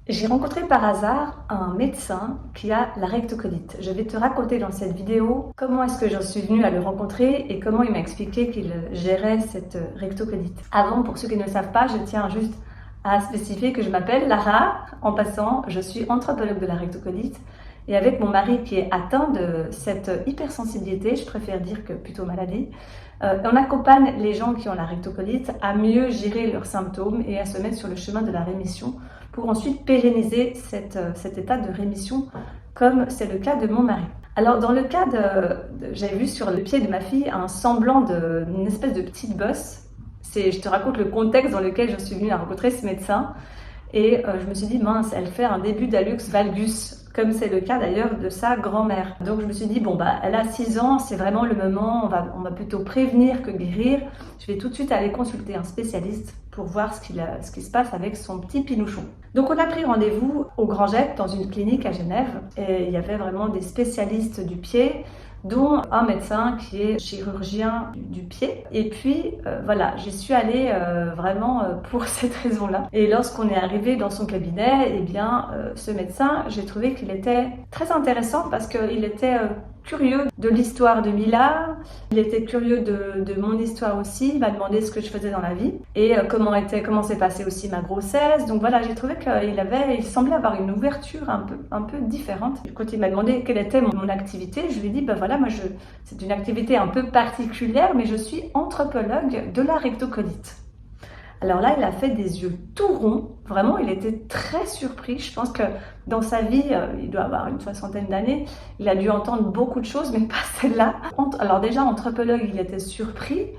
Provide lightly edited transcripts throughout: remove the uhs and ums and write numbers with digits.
J'ai rencontré par hasard un médecin qui a la rectocolite. Je vais te raconter dans cette vidéo comment est-ce que j'en suis venue à le rencontrer et comment il m'a expliqué qu'il gérait cette rectocolite. Avant, pour ceux qui ne le savent pas, je tiens juste à spécifier que je m'appelle Lara. En passant, je suis anthropologue de la rectocolite et avec mon mari qui est atteint de cette hypersensibilité, je préfère dire que plutôt maladie, on accompagne les gens qui ont la rectocolite à mieux gérer leurs symptômes et à se mettre sur le chemin de la rémission pour ensuite pérenniser cet état de rémission, comme c'est le cas de mon mari. Alors dans le cas j'avais vu sur le pied de ma fille un semblant d'une espèce de petite bosse. Je te raconte le contexte dans lequel je suis venue à rencontrer ce médecin. Et je me suis dit, mince, elle fait un début d'hallux valgus, comme c'est le cas d'ailleurs de sa grand-mère. Donc je me suis dit, bon, elle a 6 ans, c'est vraiment le moment, on va plutôt prévenir que guérir. Je vais tout de suite aller consulter un spécialiste pour voir ce qui se passe avec son petit pinouchon. Donc on a pris rendez-vous au Grand Jet, dans une clinique à Genève, et il y avait vraiment des spécialistes du pied, dont un médecin qui est chirurgien du pied. Et puis voilà, j'y suis allée vraiment pour cette raison-là. Et lorsqu'on est arrivé dans son cabinet, eh bien ce médecin, j'ai trouvé qu'il était très intéressant parce qu'il était curieux de l'histoire de Mila, il était curieux de mon histoire aussi, il m'a demandé ce que je faisais dans la vie et comment s'est passée aussi ma grossesse. Donc voilà, j'ai trouvé qu'il semblait avoir une ouverture un peu différente. Quand il m'a demandé quelle était mon activité, je lui ai dit, voilà, c'est une activité un peu particulière, mais je suis anthropologue de la rectocolite. Alors là, il a fait des yeux tout ronds. Vraiment, il était très surpris. Je pense que dans sa vie, il doit avoir une 60aine d'années, il a dû entendre beaucoup de choses, mais pas celle-là. Alors déjà, anthropologue, il était surpris.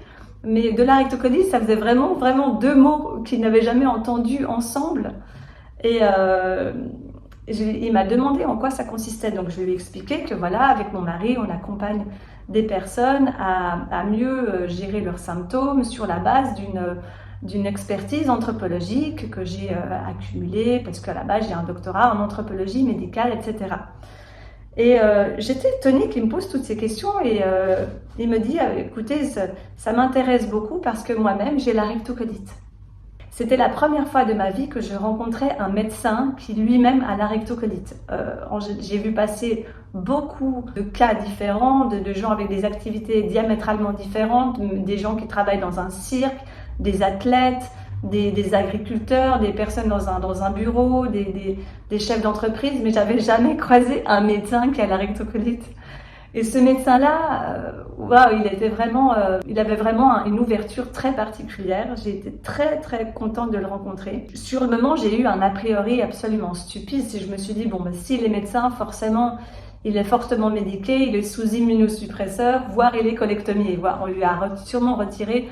Mais de la rectocolite, ça faisait vraiment 2 mots qu'il n'avait jamais entendus ensemble. Et il m'a demandé en quoi ça consistait. Donc je lui ai expliqué que voilà, avec mon mari, on accompagne des personnes à mieux gérer leurs symptômes sur la base d'une expertise anthropologique que j'ai accumulée, parce qu'à la base j'ai un doctorat en anthropologie médicale, etc. Et j'étais étonnée qu'il me pose toutes ces questions et il me dit, écoutez, ça m'intéresse beaucoup parce que moi-même j'ai la rectocolite. C'était la première fois de ma vie que je rencontrais un médecin qui lui-même a la rectocolite. J'ai vu passer beaucoup de cas différents, de gens avec des activités diamétralement différentes, des gens qui travaillent dans un cirque, des athlètes, des agriculteurs, des personnes dans un bureau, des chefs d'entreprise, mais j'avais jamais croisé un médecin qui a la rectocolite. Et ce médecin-là, il avait vraiment une ouverture très particulière. J'ai été très contente de le rencontrer. Sur le moment, j'ai eu un a priori absolument stupide. Je me suis dit, s'il est médecin, forcément, il est fortement médiqué, il est sous immunosuppresseur, voire il est colectomié. On lui a sûrement retiré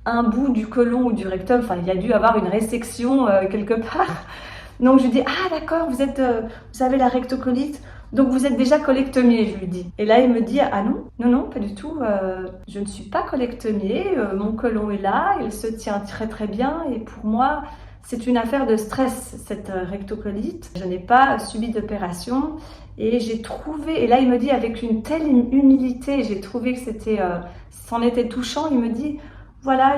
un bout du côlon ou du rectum. Enfin, il y a dû avoir une résection quelque part. Donc je lui dis, d'accord, vous avez la rectocolite, donc vous êtes déjà colectomié, je lui dis. Et là il me dit, non, pas du tout, je ne suis pas colectomié, mon côlon est là, il se tient très bien et pour moi c'est une affaire de stress cette rectocolite. Je n'ai pas subi d'opération et j'ai trouvé, et là il me dit avec une telle humilité, j'ai trouvé que c'en était touchant, il me dit, voilà,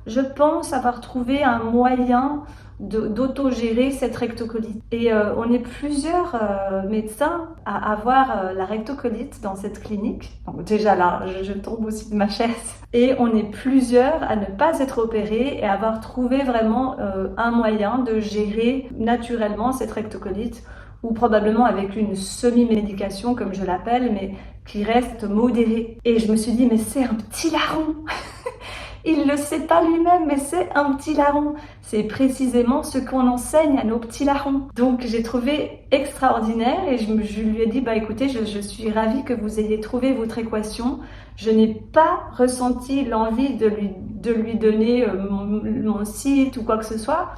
je pense avoir trouvé un moyen d'autogérer cette rectocolite. Et on est plusieurs médecins à avoir la rectocolite dans cette clinique. Donc déjà là, je tombe aussi de ma chaise. Et on est plusieurs à ne pas être opérés et avoir trouvé vraiment un moyen de gérer naturellement cette rectocolite, ou probablement avec une semi-médication comme je l'appelle, mais qui reste modérée. Et je me suis dit, mais c'est un petit larron. Il ne le sait pas lui-même, mais c'est un petit larron. C'est précisément ce qu'on enseigne à nos petits larrons. Donc j'ai trouvé extraordinaire et je lui ai dit, écoutez, je suis ravie que vous ayez trouvé votre équation. Je n'ai pas ressenti l'envie de lui donner mon site ou quoi que ce soit.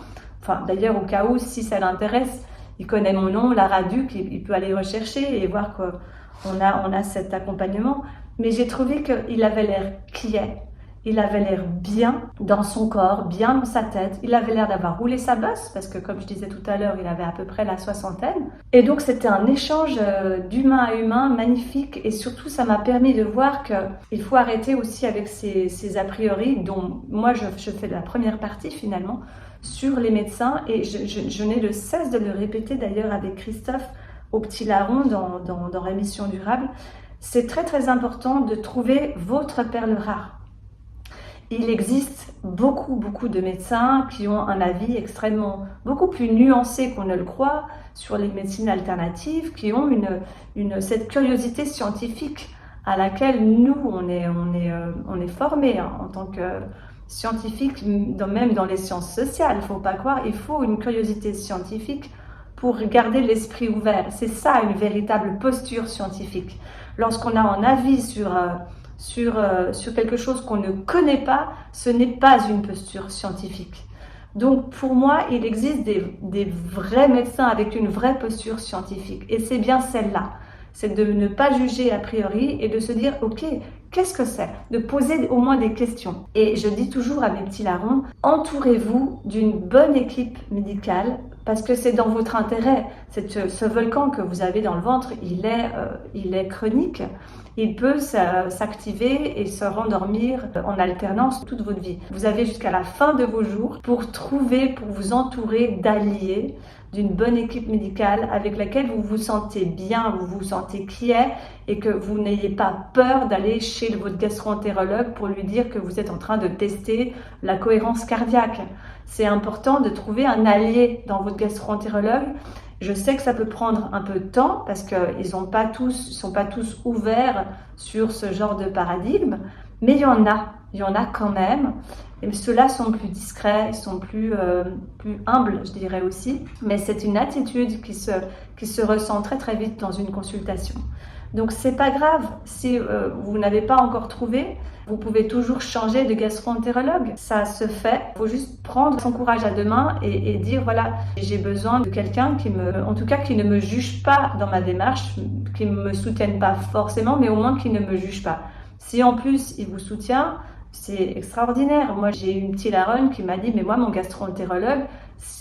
Enfin, d'ailleurs, au cas où, si ça l'intéresse, il connaît mon nom, Lara Duc, il peut aller rechercher et voir qu'on a cet accompagnement. Mais j'ai trouvé qu'il avait l'air quiet. Il avait l'air bien dans son corps, bien dans sa tête. Il avait l'air d'avoir roulé sa bosse, parce que comme je disais tout à l'heure, il avait à peu près la 60aine. Et donc c'était un échange d'humain à humain magnifique. Et surtout, ça m'a permis de voir qu'il faut arrêter aussi avec ces a priori, dont moi je fais la première partie finalement. sur les médecins et je n'ai de cesse de le répéter d'ailleurs avec Christophe au Petit Larron dans Rémission durable. C'est très très important de trouver votre perle rare. Il existe beaucoup de médecins qui ont un avis extrêmement, beaucoup plus nuancé qu'on ne le croit sur les médecines alternatives, qui ont cette curiosité scientifique à laquelle nous, on est formés en tant que scientifiques, même dans les sciences sociales. Il ne faut pas croire, il faut une curiosité scientifique pour garder l'esprit ouvert. C'est ça une véritable posture scientifique. Lorsqu'on a un avis sur quelque chose qu'on ne connaît pas, ce n'est pas une posture scientifique. Donc pour moi, il existe des vrais médecins avec une vraie posture scientifique. Et c'est bien celle-là. C'est de ne pas juger a priori et de se dire, ok, qu'est-ce que c'est? De poser au moins des questions. Et je dis toujours à mes petits larrons, entourez-vous d'une bonne équipe médicale parce que c'est dans votre intérêt. Ce volcan que vous avez dans le ventre, il est chronique. Il peut s'activer et se rendormir en alternance toute votre vie. Vous avez jusqu'à la fin de vos jours pour vous entourer d'alliés, d'une bonne équipe médicale avec laquelle vous vous sentez bien, vous vous sentez quiet et que vous n'ayez pas peur d'aller chez votre gastro-entérologue pour lui dire que vous êtes en train de tester la cohérence cardiaque. C'est important de trouver un allié dans votre gastro-entérologue. Je sais que ça peut prendre un peu de temps parce qu'ils sont pas tous ouverts sur ce genre de paradigme, mais il y en a quand même. Et ceux-là sont plus discrets, ils sont plus humbles, je dirais aussi. Mais c'est une attitude qui se ressent très très vite dans une consultation. Donc c'est pas grave si vous n'avez pas encore trouvé. Vous pouvez toujours changer de gastro-entérologue, ça se fait. Il faut juste prendre son courage à deux mains et dire voilà, j'ai besoin de quelqu'un qui ne me juge pas dans ma démarche, qui ne me soutienne pas forcément, mais au moins qui ne me juge pas. Si en plus il vous soutient, c'est extraordinaire. Moi, j'ai une petite larronne qui m'a dit mais moi, mon gastro-entérologue,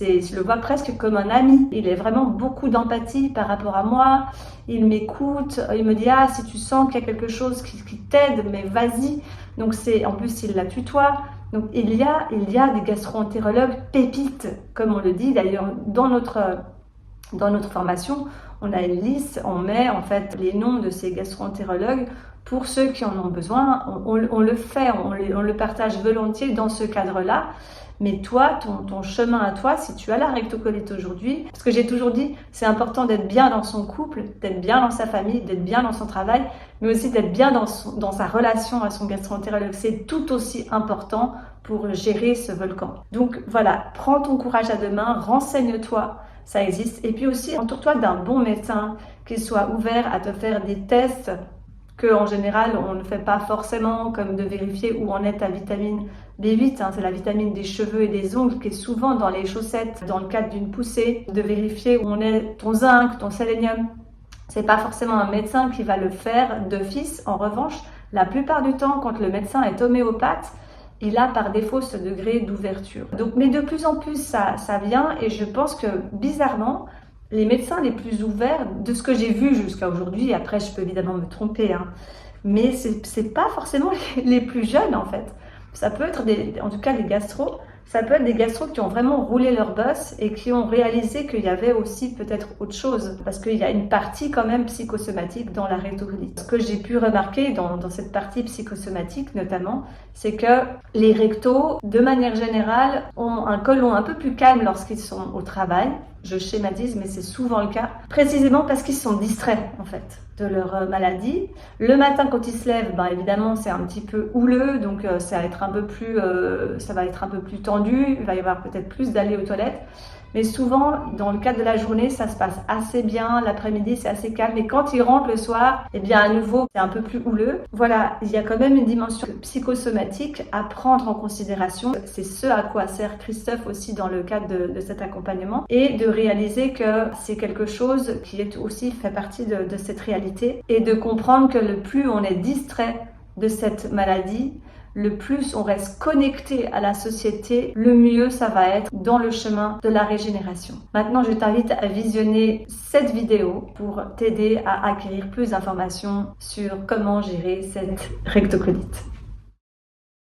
je le vois presque comme un ami. Il a vraiment beaucoup d'empathie par rapport à moi. Il m'écoute. Il me dit ah si tu sens qu'il y a quelque chose qui t'aide, mais vas-y. Donc en plus il la tutoie. Donc il y a des gastro-entérologues pépites, comme on le dit d'ailleurs dans notre formation. On a une liste, on met en fait les noms de ces gastro-entérologues pour ceux qui en ont besoin. On le fait, on le partage volontiers dans ce cadre-là. Mais toi, ton chemin à toi, si tu as la rectocolite aujourd'hui, parce que j'ai toujours dit, c'est important d'être bien dans son couple, d'être bien dans sa famille, d'être bien dans son travail, mais aussi d'être bien dans sa relation à son gastro-entérologue. C'est tout aussi important pour gérer ce volcan. Donc voilà, prends ton courage à deux mains, renseigne-toi, ça existe. Et puis aussi, entoure-toi d'un bon médecin qui soit ouvert à te faire des tests que en général on ne fait pas forcément, comme de vérifier où en est ta vitamine B8, c'est la vitamine des cheveux et des ongles qui est souvent dans les chaussettes dans le cadre d'une poussée, de vérifier où en est ton zinc, ton sélénium. C'est pas forcément un médecin qui va le faire d'office. En revanche, la plupart du temps, quand le médecin est homéopathe, il a par défaut ce degré d'ouverture. Donc, mais de plus en plus, ça vient et je pense que bizarrement, les médecins les plus ouverts, de ce que j'ai vu jusqu'à aujourd'hui, après je peux évidemment me tromper, mais c'est pas forcément les plus jeunes en fait. Ça peut être en tout cas des gastros, ça peut être des gastros qui ont vraiment roulé leur bosse et qui ont réalisé qu'il y avait aussi peut-être autre chose, parce qu'il y a une partie quand même psychosomatique dans la rectocolite. Ce que j'ai pu remarquer dans cette partie psychosomatique notamment, c'est que les rectos, de manière générale, ont un côlon un peu plus calme lorsqu'ils sont au travail. Je schématise, mais c'est souvent le cas, précisément parce qu'ils sont distraits en fait de leur maladie. Le matin quand ils se lèvent, évidemment c'est un petit peu houleux, donc ça va être un peu plus tendu, il va y avoir peut-être plus d'aller aux toilettes. Mais souvent, dans le cadre de la journée, ça se passe assez bien. L'après-midi, c'est assez calme. Et quand ils rentrent le soir, à nouveau, c'est un peu plus houleux. Voilà, il y a quand même une dimension psychosomatique à prendre en considération. C'est ce à quoi sert Christophe aussi dans le cadre de cet accompagnement. Et de réaliser que c'est quelque chose qui est aussi fait partie de cette réalité. Et de comprendre que le plus on est distrait de cette maladie, le plus on reste connecté à la société, le mieux ça va être dans le chemin de la régénération. Maintenant, je t'invite à visionner cette vidéo pour t'aider à acquérir plus d'informations sur comment gérer cette rectocolite.